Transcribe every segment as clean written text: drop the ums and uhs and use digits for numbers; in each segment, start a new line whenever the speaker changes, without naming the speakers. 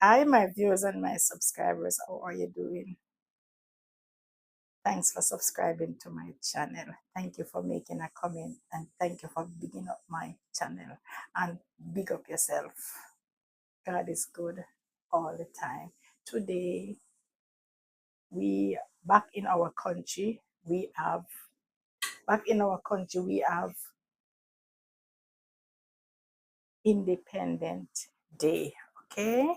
Hi, my viewers and my subscribers. How are you doing? Thanks for subscribing to my channel. Thank you for making a comment and thank you for bigging up my channel and big up yourself. God is good all the time. Today, we back in our country. We have Independent Day. Okay.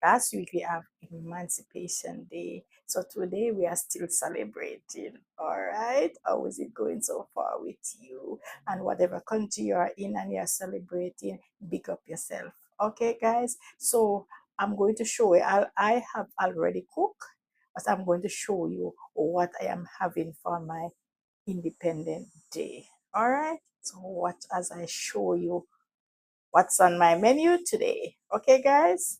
Last week we have Emancipation Day. So today we are still celebrating. All right. How is it going so far with you? And whatever country you are in and you are celebrating, big up yourself. Okay, guys. So I'm going to show you. I have already cooked, but I'm going to show you what I am having for my Independent Day. All right. So watch as I show you what's on my menu today. Okay, guys.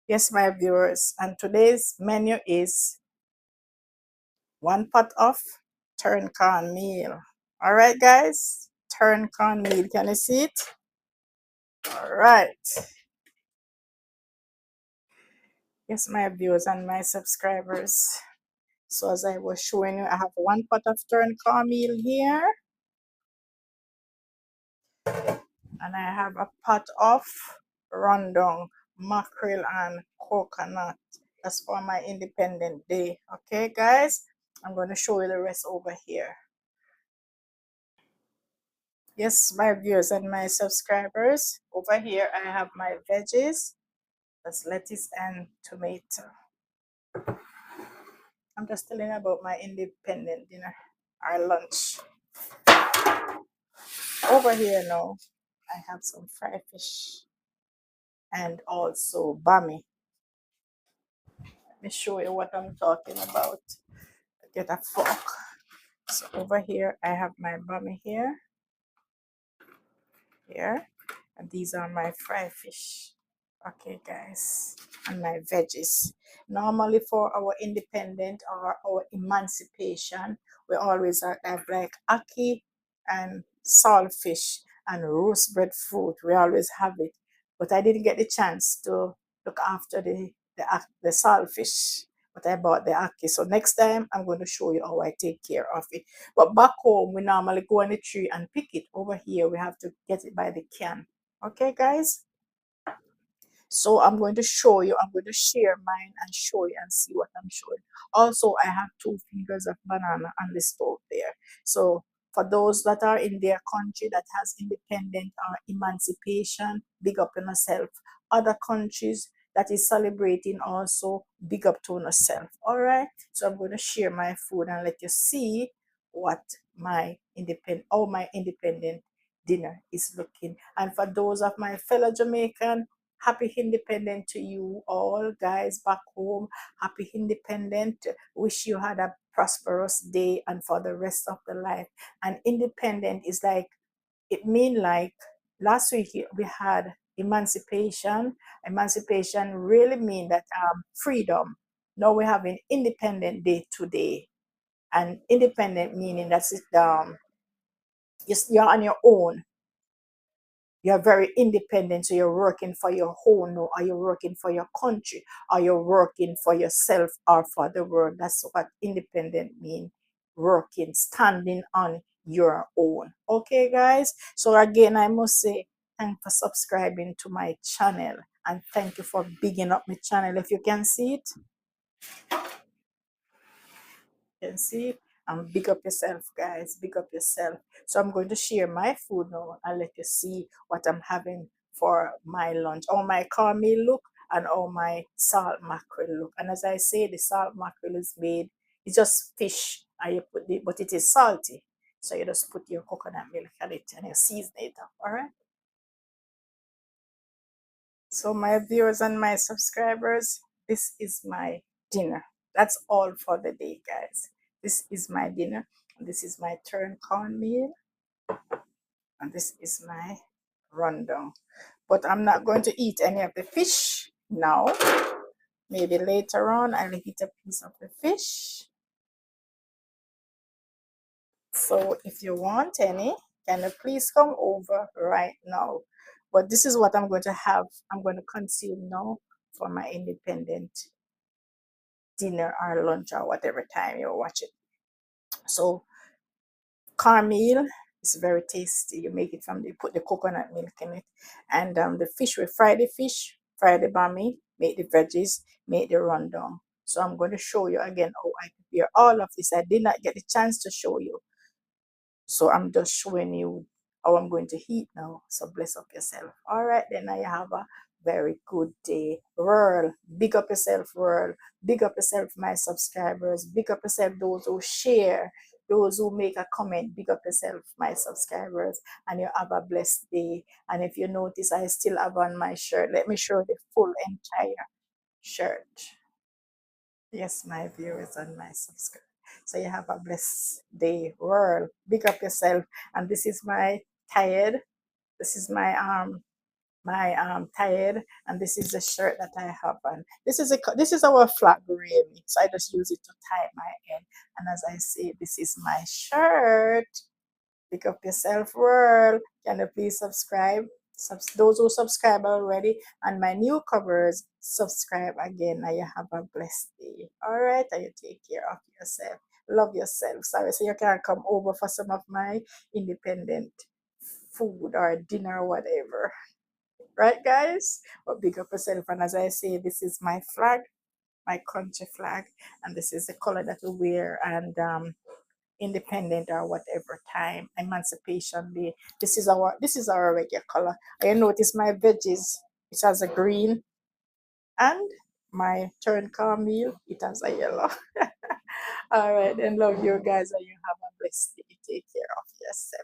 Yes, my viewers, and today's menu is one pot of turn corn meal. All right, guys, turn corn meal. Can you see it? All right. Yes, my viewers and my subscribers. So as I was showing you, I have one pot of turn corn meal here, and I have a pot of rundown mackerel and coconut. That's for my Independent Day. Okay, guys, I'm going to show you the rest over here. Yes, my viewers and my subscribers. Over here, I have my veggies. That's lettuce and tomato. I'm just telling you about my independent dinner, our lunch. Over here now, I have some fried fish and also bami. Let me show you what I'm talking about. Get a fork. So over here, I have my bami here, and these are my fried fish. Okay, guys, and my veggies. Normally for our independent or our emancipation, we always have like ackee and saltfish and roast breadfruit. We always have it, but I didn't get the chance to look after the saltfish, but I bought the ackee. So next time I'm going to show you how I take care of it. But back home, we normally go on the tree and pick it. Over here, we have to get it by the can. Okay, guys? So I'm going to show you, I'm going to share mine and show you and see what I'm showing. Also, I have 2 fingers of banana on the stove there. So for those that are in their country that has independent or emancipation, big up on yourself. Other countries that is celebrating also, big up to yourself. All right. So I'm going to share my food and let you see what my independent dinner is looking. And for those of my fellow Jamaican, happy independent to you all, guys, back home. Happy independent. Wish you had a prosperous day and for the rest of the life. And independent is like, it mean like last week we had emancipation. Emancipation really mean that freedom. Now we're having Independent Day today. And independent meaning that's it, you're on your own. You're very independent, so you're working for your home, or are you working for your country, are you working for yourself or for the world? That's what independent means. Working, standing on your own. Okay, guys. So again, I must say thank for subscribing to my channel and thank you for bigging up my channel. If you can see it, can see it. And big up yourself, guys. Big up yourself. So I'm going to share my food now and let you see what I'm having for my lunch. How my cornmeal look and how my salt mackerel look. And as I say, the salt mackerel is made, it's just fish and you put it, but it is salty. So you just put your coconut milk on it and you season it up. All right. So my viewers and my subscribers, this is my dinner. That's all for the day, guys. This is my dinner. This is my turn cornmeal. And this is my rundown. But I'm not going to eat any of the fish now. Maybe later on I'll eat a piece of the fish. So if you want any, can you please come over right now? But this is what I'm going to have. I'm going to consume now for my independent dinner or lunch or whatever time you watch it. So cornmeal is very tasty. You make it from, you put the coconut milk in it, and the fish, we fry the fish, fry the bami, make the veggies, make the rundown. So I'm going to show you again how I prepare all of this. I did not get the chance to show you, so I'm just showing you how I'm going to heat now. So bless up yourself. All right, then I have a very good day. World, big up yourself, world. Big up yourself, my subscribers. Big up yourself, those who share, those who make a comment. Big up yourself, my subscribers. And you have a blessed day. And if you notice, I still have on my shirt. Let me show the full entire shirt. Yes, my viewers and my subscribers. So you have a blessed day, world. Big up yourself. And this is my tired. This is my tired, and this is the shirt that I have on. This is our flag really. So I just use it to tie my head. And as I say, this is my shirt. Pick up yourself, world. Can you please subscribe? Those who subscribe already, and my newcomers, subscribe again. Now you have a blessed day. All right, and you take care of yourself. Love yourself. Sorry, so you can come over for some of my independent food or dinner or whatever. Right, guys? But big up yourself. And as I say, this is my flag, my country flag, and this is the color that we wear. And independent or whatever time, Emancipation Day. This is our regular color. I notice my veggies, it has a green, and my turned cornmeal, it has a yellow. All right, and love you guys, and you have a blessed day. Take care of yourself.